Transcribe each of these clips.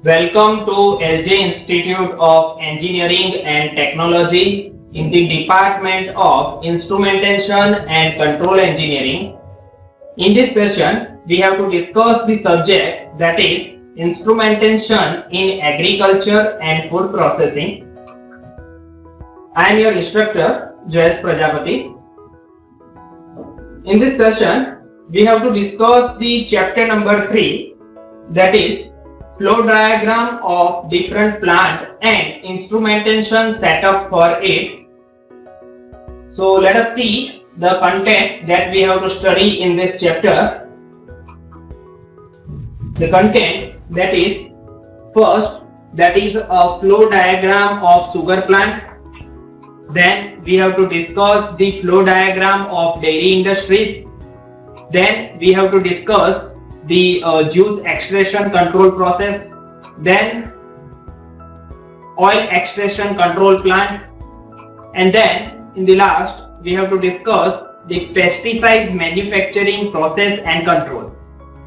Welcome to LJ Institute of Engineering and Technology in the Department of Instrumentation and Control Engineering. In this session, we have to discuss the subject that is instrumentation in agriculture and food processing. I am your instructor, Jayesh Prajapati. In this session, we have to discuss the chapter number 3, that is flow diagram of different plant and instrumentation setup for it. So let us see the content that we have to study in this chapter. The content that is first, that is a flow diagram of sugar plant. Then we have to discuss the flow diagram of dairy industries. Then we have to discuss the juice extraction control process. Then oil extraction control plant. And then in the last we have to discuss the pesticides manufacturing process and control.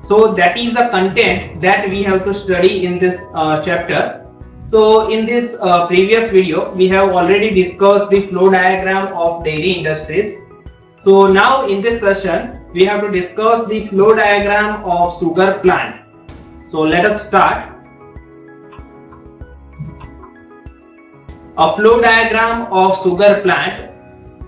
So that is the content that we have to study in this chapter. So in this previous video, we have already discussed the flow diagram of dairy industries. So now in this session, we have to discuss the flow diagram of sugar plant. So let us start. A flow diagram of sugar plant.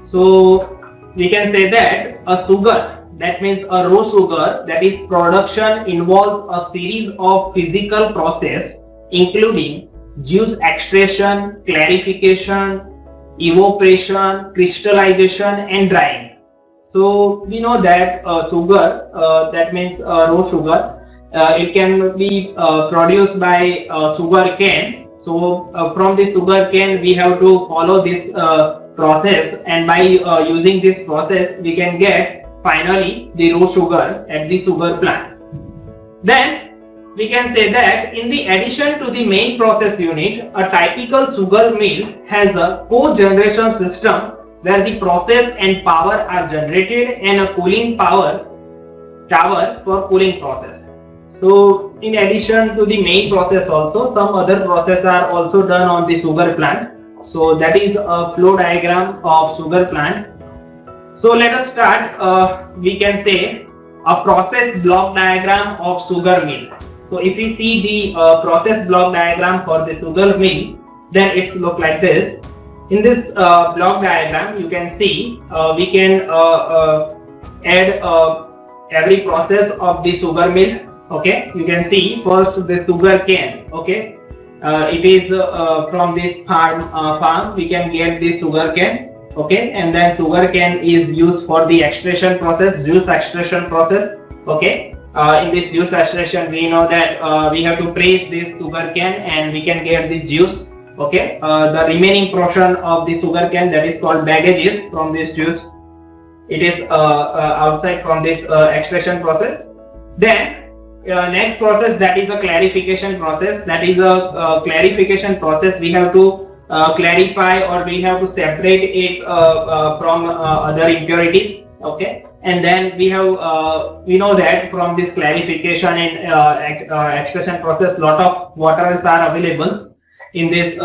So we can say that a sugar, that means a raw sugar, that is production involves a series of physical process including juice extraction, clarification, evaporation, crystallization and drying. So we know that sugar, that means raw sugar, it can be produced by sugar cane. So from the sugar cane we have to follow this process, and by using this process we can get finally the raw sugar at the sugar plant. Then we can say that in the addition to the main process unit, a typical sugar mill has a cogeneration system where the process and power are generated and a cooling power tower for cooling process. So in addition to the main process also, some other processes are also done on the sugar plant. So that is a flow diagram of sugar plant. So let us start, we can say a process block diagram of sugar mill. So if we see the process block diagram for the sugar mill, then it's look like this. In this block diagram, you can see we can add every process of the sugar mill. Okay, you can see first the sugar cane. Okay, it is from this farm we can get the sugar cane. Okay, and then sugar cane is used for the extraction process, juice extraction process. Okay. In this juice extraction, we know that we have to press this sugar cane and we can get the juice. Okay, the remaining portion of the sugar cane, that is called baggages from this juice, it is outside from this extraction process. Then next process, that is a clarification process. That is a clarification process. We have to clarify, or we have to separate it from other impurities. Okay. And then we have we know that from this clarification and extraction process, lot of waters are available in this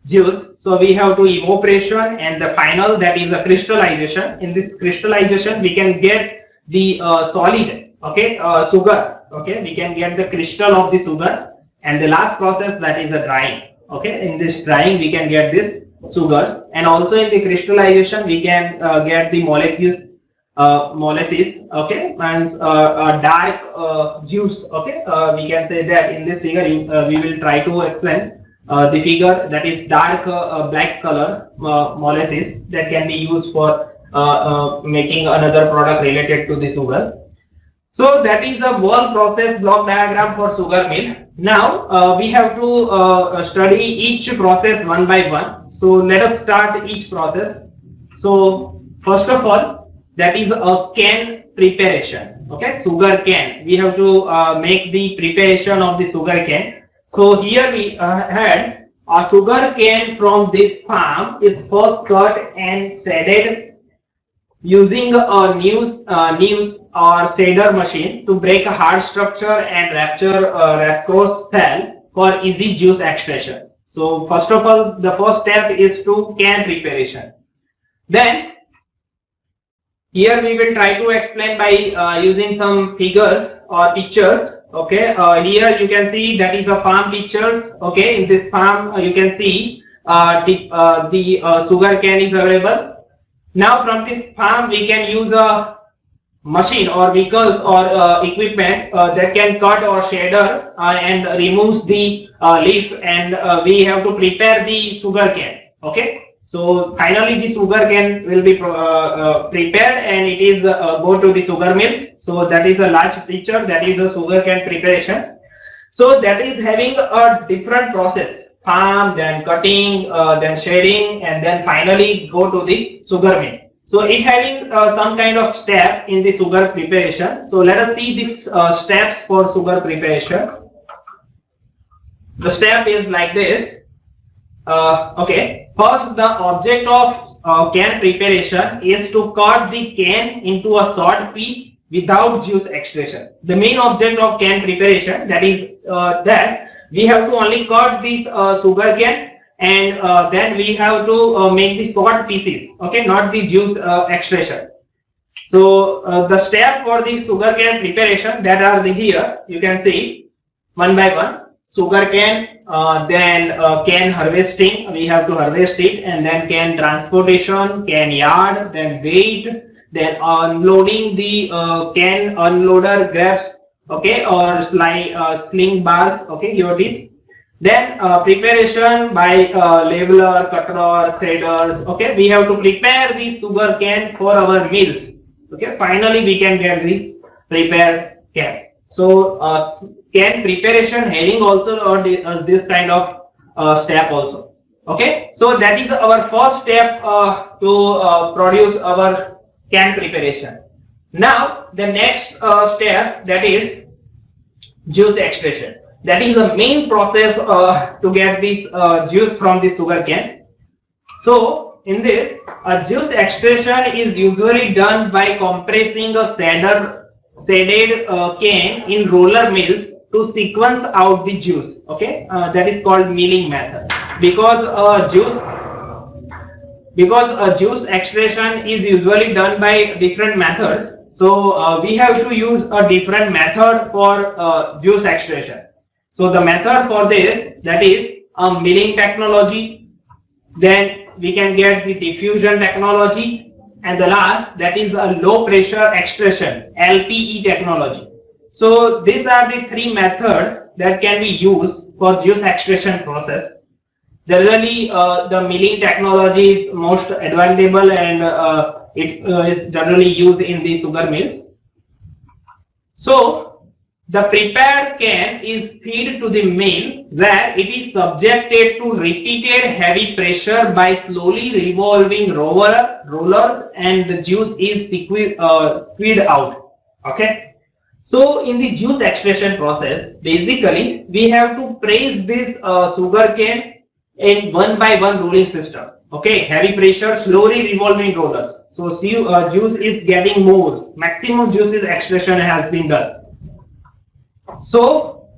juice. So we have to evaporation, and the final, that is a crystallization. In this crystallization we can get the solid, okay, sugar. Okay, we can get the crystal of the sugar. And the last process, that is a drying. Okay, in this drying we can get this sugars, and also in the crystallization we can get the molecules, molasses. Okay, and dark juice. Okay, we can say that in this figure we will try to explain the figure, that is dark black color molasses that can be used for making another product related to the sugar. So that is the one process block diagram for sugar mill. Now we have to study each process one by one. So let us start each process. So first of all, that is a cane preparation. Okay, sugar cane. We have to make the preparation of the sugar cane. So here we had a sugar cane from this farm is first cut and shredded using a news or shader machine to break a hard structure and rupture a viscose cell for easy juice extraction. So first of all, the first step is to can preparation. Then here we will try to explain by using some figures or pictures. Okay, here you can see that is a farm pictures. Okay, in this farm you can see the sugar cane is available. Now from this farm we can use a machine or vehicles or equipment that can cut or shader and removes the leaf, and we have to prepare the sugar cane. Okay, so finally the sugar cane will be prepared and it is go to the sugar mills. So that is a large picture, that is the sugar cane preparation. So that is having a different process: farm, then cutting, then shading, and then finally go to the sugar mill. So it having some kind of step in the sugar preparation. So let us see the steps for sugar preparation. The step is like this. Okay, first the object of cane preparation is to cut the cane into a short piece without juice extraction. The main object of cane preparation, that is that we have to only cut this sugar cane, and then we have to make the short pieces. Okay, not the juice extraction. So the step for the sugar cane preparation, that are the here you can see one by one. Sugar cane, then cane harvesting, we have to harvest it, and then cane transportation, cane yard, then weight, then unloading the cane unloader grabs, okay, or sling bars, okay, here it is. Then preparation by leveler, cutter, shaders, okay, we have to prepare the sugar cane for our mills. Okay, finally we can get this prepared cane. So cane preparation having also this kind of step also. Okay, so that is our first step to produce our cane preparation. Now the next step, that is juice extraction. That is the main process to get this juice from the sugar cane. So in this, juice extraction is usually done by compressing a shaded cane in roller mills to sequence out the juice. Okay, that is called milling method. Because juice extraction is usually done by different methods, so we have to use a different method for juice extraction. So the method for this, that is milling technology, then we can get the diffusion technology, and the last, that is a low pressure extraction, LPE technology. So these are the three methods that can be used for juice extraction process. Generally the milling technology is most advantageable, and it is generally used in the sugar mills. So the prepared cane is fed to the mill, where it is subjected to repeated heavy pressure by slowly revolving rollers, and the juice is squeezed out. Okay. So in the juice extraction process, basically we have to press this sugar cane in one by one rolling system. Okay, heavy pressure, slowly revolving rollers. So juice is getting more. Maximum juice extraction has been done. So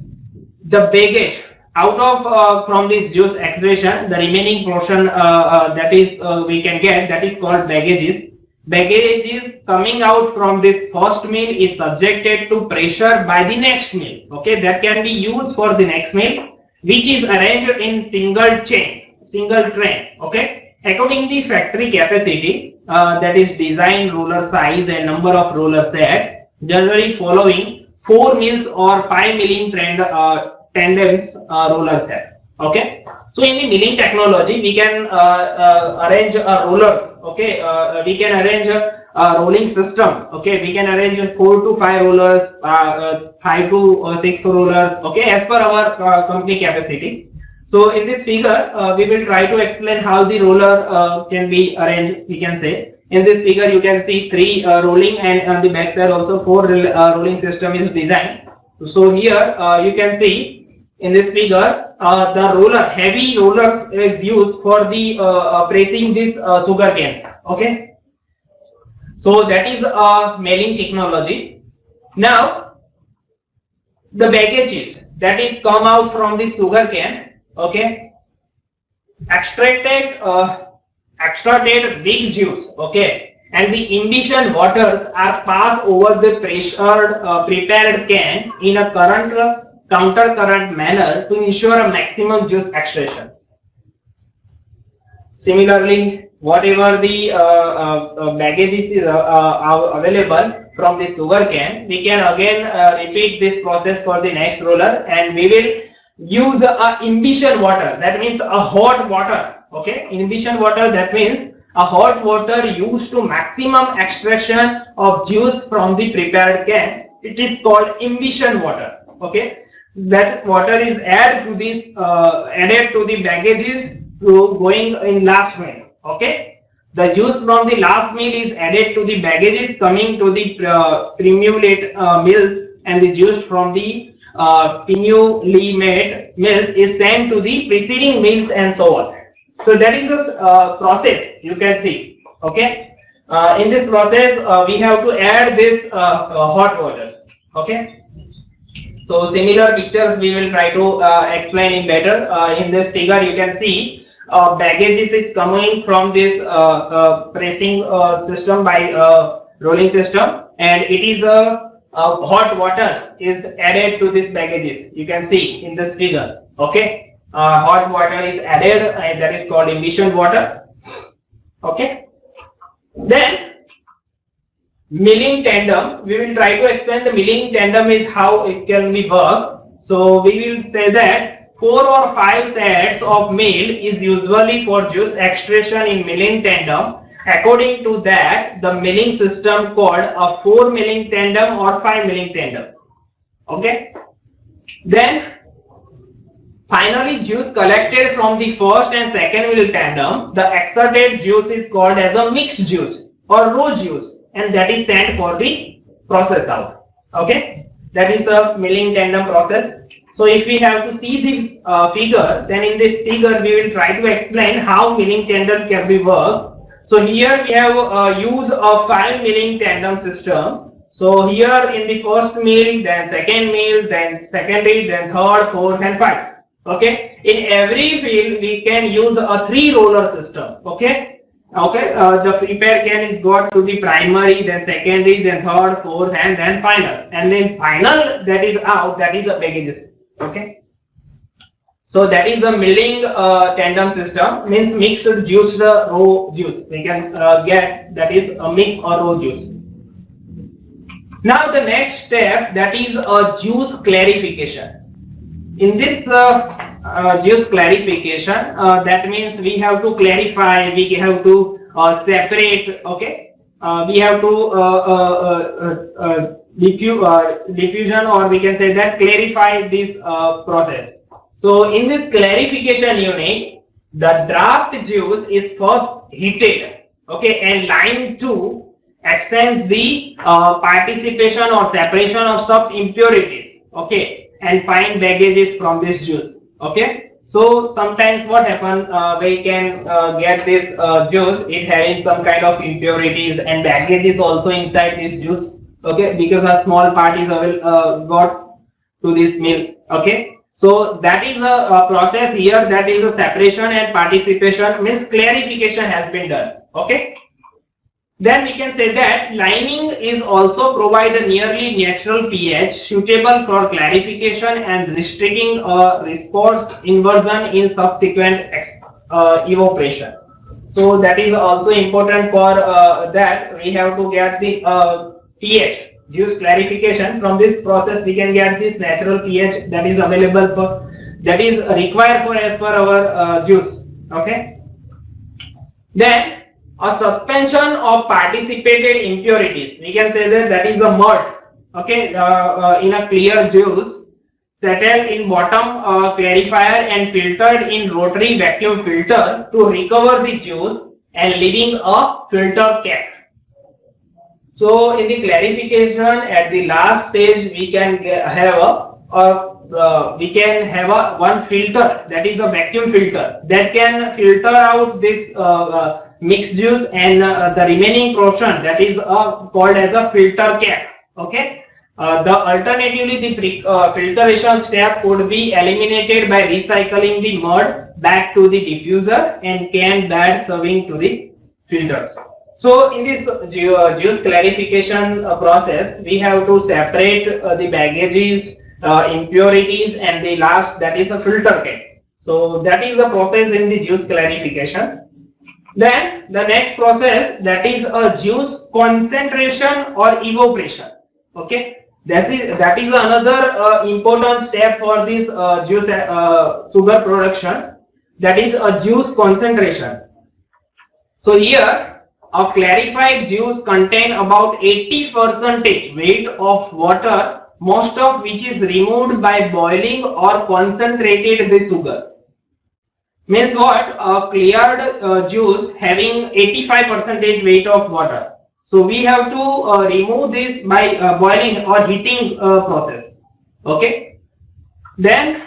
the baggage out of from this juice extraction, the remaining portion that is we can get, that is called baggages. Baggages coming out from this first mill is subjected to pressure by the next mill. Okay, that can be used for the next mill, which is arranged in single train. Okay, according to the factory capacity, that is design, roller size, and number of roller set, generally following 4 mills or 5 milling tandems roller set. Okay, so in the milling technology we can arrange rollers. Okay, we can arrange a rolling system. Okay, we can arrange 4 to 5 rollers, 5 to 6 rollers. Okay, as per our company capacity. So in this figure we will try to explain how the roller can be arranged. We can say in this figure you can see 3 rolling, and on the back side also 4 rolling system is designed. So here you can see in this figure the heavy rollers is used for the pressing these sugar canes. Okay, So that is a milling technology. Now the baggages that is come out from the sugar cane, okay, extracted big juice, okay, and the imbition waters are passed over the prepared can in a counter current manner to ensure a maximum juice extraction. Similarly, whatever the baggages is available from the sugar cane, we can again repeat this process for the next roller, and we will use a imbition water, that means a hot water, okay. Imbition water, that means a hot water used to maximum extraction of juice from the prepared can. It is called imbition water, okay. That water is added to the baggages to going in last meal, okay. The juice from the last meal is added to the baggages coming to the primulate mills, and the juice from the pinulate mills is sent to the preceding mills, and so on. So that is the process you can see, okay. In this process we have to add this hot water, okay. So similar pictures we will try to explain in better. In this figure you can see baggages is coming from this pressing system by rolling system, and it is a hot water is added to this baggages. You can see in this figure, okay. Hot water is added, and that is called imbition water, okay. Then milling tandem, we will try to explain the milling tandem is how it can be worked. So we will say that 4 or 5 sets of mill is usually for juice extraction in milling tandem. According to that, the milling system called a 4 milling tandem or 5 milling tandem, okay. Then finally juice collected from the first and second mill tandem, the extracted juice is called as a mixed juice or raw juice, and that is sent for the process out, okay. That is a milling tandem process. So if we have to see this figure, then in this figure we will try to explain how milling tandem can be worked. So here we have used a 5 milling tandem system. So here in the first mill, then second mill, then secondary, then third, fourth, and 5. Okay. In every field we can use a 3 roller system. Okay. Okay. The prepared can is got to the primary, then secondary, then third, fourth, and then final. And then final that is out, that is a baggages. Okay. So that is a milling tandem system, means mixed juice, the raw juice. We can get that is a mix or raw juice. Now the next step, that is a juice clarification. In this juice clarification, that means we have to clarify, we have to separate, okay. We have to diffusion, or we can say that clarify this process. So in this clarification unit, the draft juice is first heated, okay, and line 2 extends the participation or separation of some impurities, okay, and fine baggages from this juice, okay. So sometimes what happen, we can get this juice, it having some kind of impurities and baggages also inside this juice, okay, because a small part is got to this mill, okay. So that is a process here, that is a separation and participation, means clarification has been done, okay. Then we can say that lining is also provide a nearly natural pH suitable for clarification and restricting response inversion in subsequent evaporation. So that is also important for that we have to get the pH juice clarification. From this process we can get this natural pH that is available for, that is required for as per our juice, okay. Then a suspension of participated impurities, we can say that that is a mud, okay, in a clear juice settled in bottom clarifier and filtered in rotary vacuum filter to recover the juice and leaving a filter cap. So in the clarification at the last stage we can have one filter, that is a vacuum filter, that can filter out this mixed juice, and the remaining portion, that is called as a filter cap. Okay. The alternatively, the filtration step would be eliminated by recycling the mud back to the diffuser and can bad serving to the filters. So in this juice clarification process, we have to separate the baggages, impurities, and the last, that is a filter cap. So that is the process in the juice clarification. Then the next process, that is a juice concentration or evaporation. Okay. That is another important step for this juice sugar production, that is a juice concentration. So here a clarified juice contain about 80% weight of water, most of which is removed by boiling or concentrated the sugar. Means what? A cleared juice having 85% weight of water. So we have to remove this by boiling or heating process. Okay. Then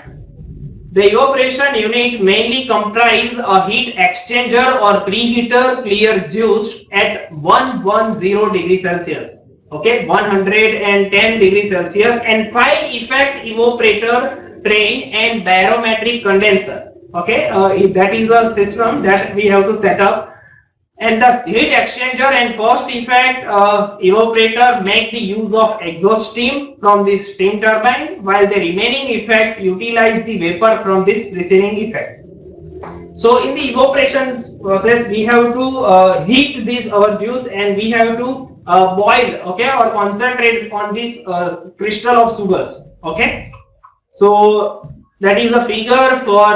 the evaporation unit mainly comprise a heat exchanger or preheater clear juice at 110 degrees Celsius. Okay, 110 degrees Celsius, and 5 effect evaporator train and barometric condenser. Okay, that is a system that we have to set up. And the heat exchanger and first effect evaporator make the use of exhaust steam from this steam turbine, while the remaining effect utilize the vapor from this preceding effect. So in the evaporation process, we have to heat this our juice, and we have to boil, okay, or concentrate on this crystal of sugars. Okay, so that is the figure for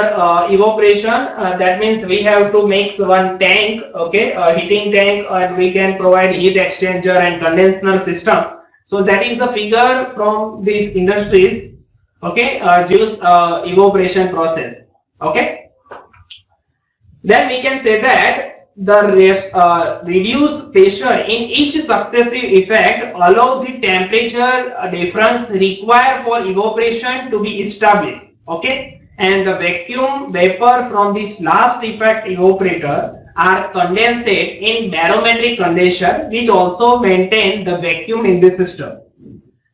evaporation. That means we have to make one tank, okay, a heating tank, and we can provide heat exchanger and condenser system. So that is the figure from these industries. Okay, juice evaporation process. Okay. Then we can say that the reduced pressure in each successive effect allow the temperature difference required for evaporation to be established. Okay, and the vacuum vapor from this last effect evaporator are condensate in barometric condenser, which also maintain the vacuum in the system.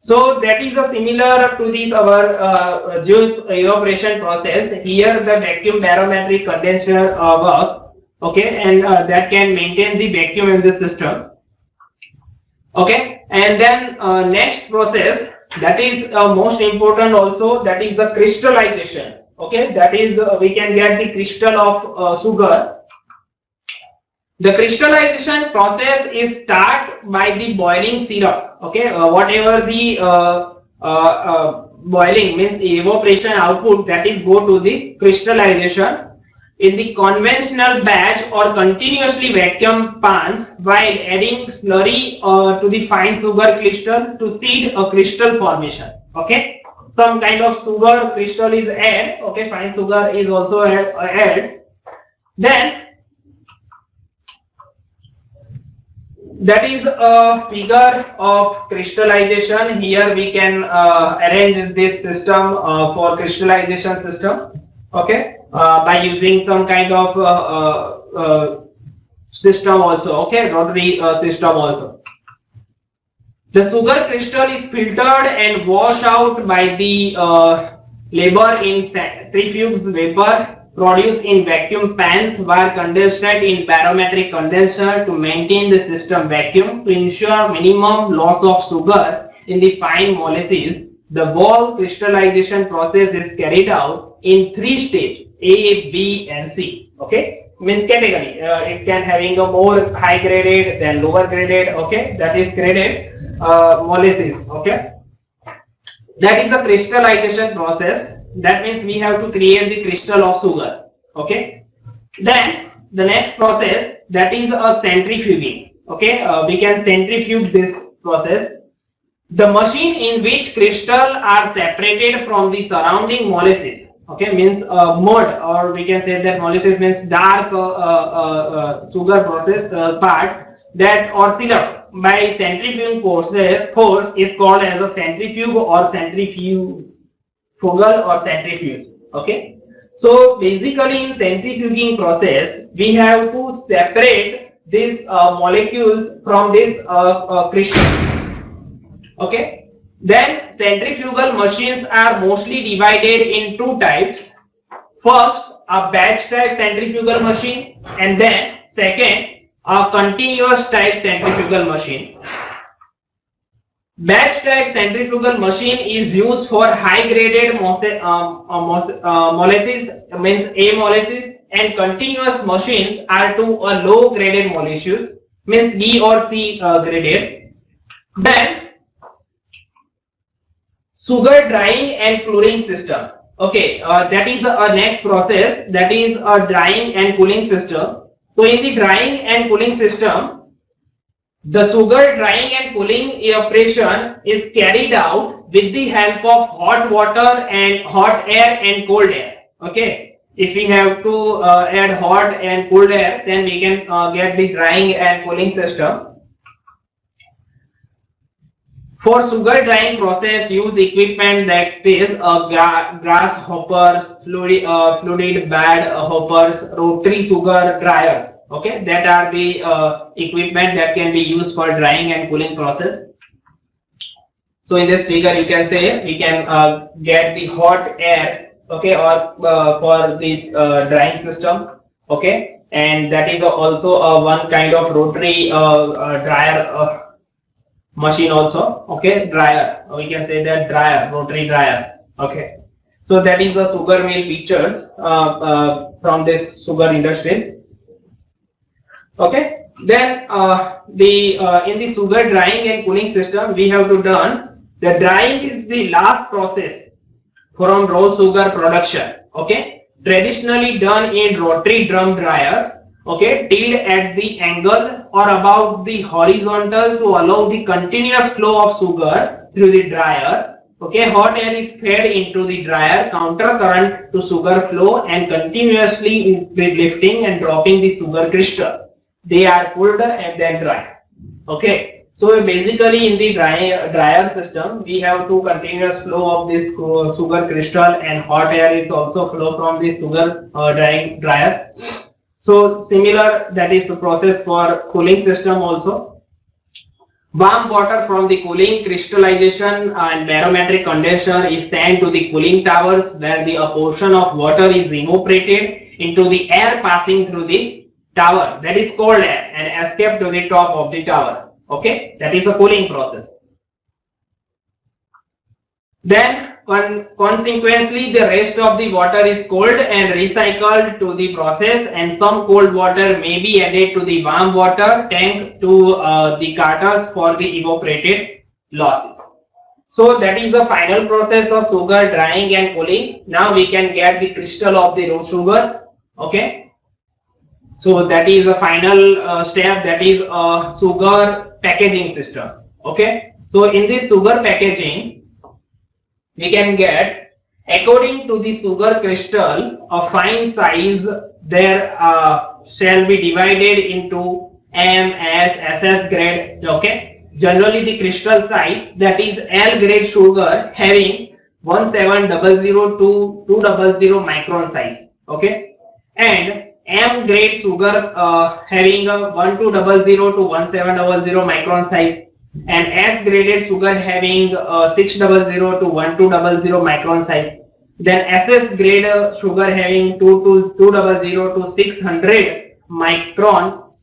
So that is a similar to this our juice evaporation process. Here the vacuum barometric condenser work. Okay, and that can maintain the vacuum in the system. Okay, and then next process, that is most important also, that is a crystallization. Okay, that is we can get the crystal of sugar. The crystallization process is start by the boiling syrup. Okay, whatever the boiling means evaporation output, that is go to the crystallization in the conventional batch or continuously vacuum pans, while adding slurry to the fine sugar crystal to seed a crystal formation. Okay, some kind of sugar crystal is added. Okay, fine sugar is also added. Then that is a figure of crystallization. Here we can arrange this system for crystallization system. Okay, by using some kind of system also. Okay, rotary system also. The sugar crystal is filtered and washed out by the labor in centrifuge vapor produced in vacuum pans, were condensed in barometric condenser to maintain the system vacuum to ensure minimum loss of sugar in the fine molasses. The whole crystallization process is carried out in 3 stages: A, B, and C. Okay, means category. It can having a more high graded than lower graded. Okay, that is graded molasses. Okay, that is the crystallization process. That means we have to create the crystal of sugar. Okay, then the next process, that is a centrifuging. Okay, we can centrifuge this process. The machine in which crystal are separated from the surrounding molasses. Okay, means mud, or we can say that molasses means dark sugar process part, that or syrup by centrifuging force is called as a centrifuge or centrifugal or centrifuge. Okay, so basically in centrifuging process we have to separate these molecules from this crystal. Okay. Then centrifugal machines are mostly divided in two types. First, a batch type centrifugal machine, and then second, a continuous type centrifugal machine. Batch type centrifugal machine is used for high graded molasses, means A molasses, and continuous machines are to a low graded molecules, means B or C graded. Then sugar drying and cooling system. Okay, that is a next process, that is a drying and cooling system. So in the drying and cooling system, the sugar drying and cooling operation is carried out with the help of hot water and hot air and cold air. Okay, if we have to add hot and cold air, then we can get the drying and cooling system. For sugar drying process, use equipment that is grass hoppers, fluid bed hoppers, rotary sugar dryers. Okay, that are the equipment that can be used for drying and cooling process. So in this figure, you can say we can get the hot air, okay, or for this drying system, okay, and that is also one kind of rotary dryer machine also, okay, dryer, we can say that dryer, rotary dryer, okay. So that is the sugar mill pictures from this sugar industries. Okay, then in the sugar drying and cooling system, we have to done the drying is the last process from raw sugar production. Okay, traditionally done in rotary drum dryer. Okay, tilted at the angle or about the horizontal to allow the continuous flow of sugar through the dryer. Okay, hot air is fed into the dryer, counter current to sugar flow, and continuously lifting and dropping the sugar crystal. They are cooled and then dry. Okay, so basically in the dryer system, we have to continuous flow of this sugar crystal, and hot air is also flow from the sugar drying dryer. So similar, that is the process for cooling system also. Warm water from the cooling crystallization and barometric condenser is sent to the cooling towers, where a portion of water is evaporated into the air passing through this tower, that is cold air, and escape to the top of the tower. Okay, that is a cooling process. Then consequently, the rest of the water is cold and recycled to the process, and some cold water may be added to the warm water tank to the carters for the evaporated losses. So that is the final process of sugar drying and cooling. Now we can get the crystal of the raw sugar. Okay, so that is the final step, that is a sugar packaging system. Okay, so in this sugar packaging, we can get, according to the sugar crystal, a fine size there shall be divided into M, S, SS grade. Okay, generally the crystal size, that is L grade sugar having 1700 to 200 micron size. Okay, and M grade sugar having a 1200 to 1700 micron size, and S graded sugar having 600 to 1200 micron size. Then SS grade sugar having 200 to 600 micron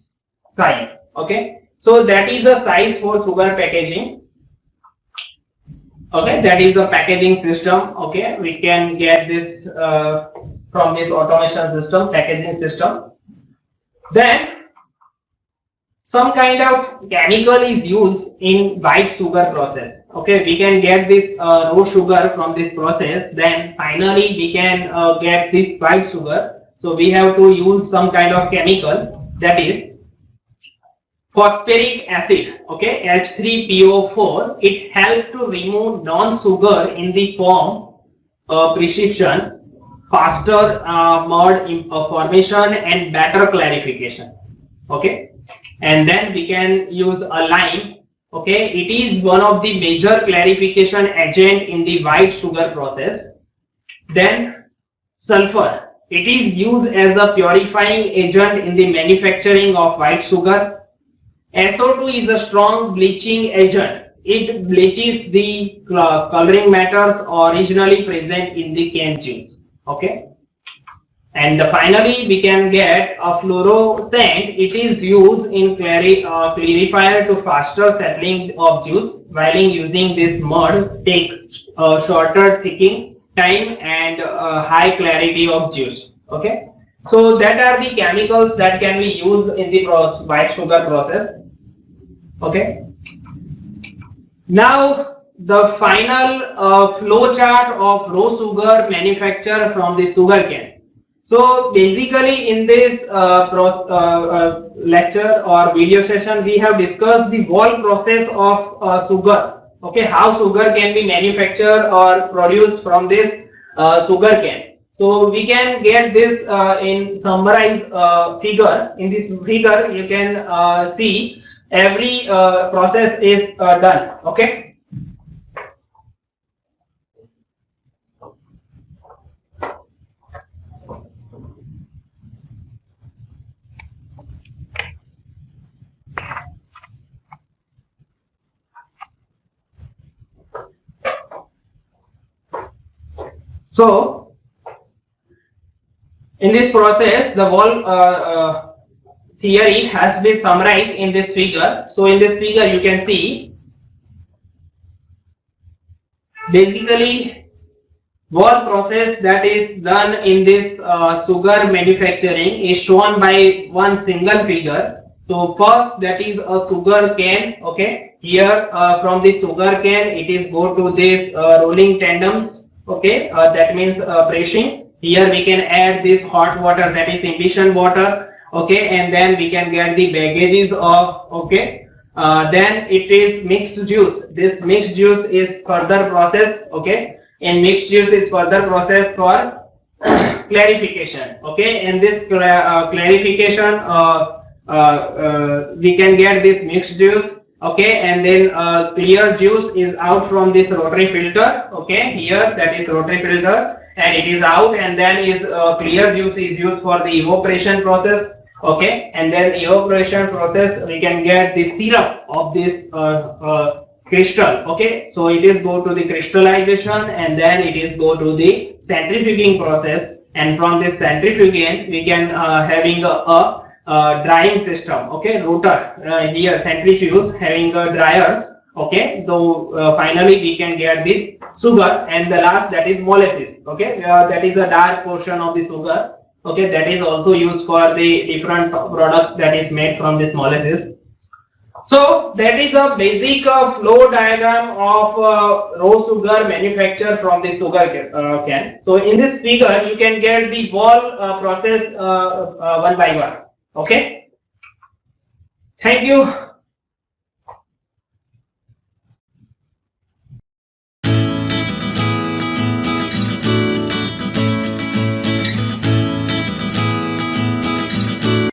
size. Okay, so that is the size for sugar packaging. Okay, that is a packaging system. Okay, we can get this from this automation system, packaging system. Then some kind of chemical is used in white sugar process. Okay, we can get this raw sugar from this process, then finally we can get this white sugar. So we have to use some kind of chemical, that is phosphoric acid. Okay, H3PO4. It helps to remove non-sugar in the form precipitation, faster mud formation, and better clarification. Okay, and then we can use a lime. Okay, it is one of the major clarification agent in the white sugar process. Then sulfur. it is used as a purifying agent in the manufacturing of white sugar. SO2 is a strong bleaching agent. It bleaches the coloring matters originally present in the cane juice. Okay. And finally, we can get a fluorescent. It is used in clarifier to faster settling of juice. While using this mud, take shorter thickening time and high clarity of juice. Okay. So that are the chemicals that can be used in the white sugar process. Okay. Now the final flow chart of raw sugar manufacture from the sugar cane. So basically in this lecture or video session, we have discussed the whole process of sugar. Okay, how sugar can be manufactured or produced from this sugar cane. So we can get this in summarized figure. In this figure, you can see every process is done. Okay. So, in this process, the whole theory has been summarized in this figure. So, in this figure, you can see basically what process that is done in this sugar manufacturing is shown by one single figure. So, first that is a sugar cane. Okay, here from the sugar cane, it is go to this rolling tandems. Okay, that means pressing. Here we can add this hot water, that is ignition water. Okay, and then we can get the baggages of, okay, then it is mixed juice. This mixed juice is further processed. Okay, and mixed juice is further processed for clarification. Okay, and this clarification we can get this mixed juice. Okay, and then clear juice is out from this rotary filter. Okay, here that is rotary filter, and it is out, and then is clear juice is used for the evaporation process. Okay, and then evaporation process we can get the syrup of this crystal. Okay, so it is go to the crystallization, and then it is go to the centrifuging process, and from this centrifuging we can having a drying system. Okay, rotor here centrifuge having dryers. Okay, so finally we can get this sugar, and the last that is molasses. Okay, that is the dark portion of the sugar. Okay, that is also used for the different product that is made from this molasses. So that is a basic flow diagram of raw sugar manufactured from the sugar cane. So in this figure you can get the whole process one by one. Okay, thank you.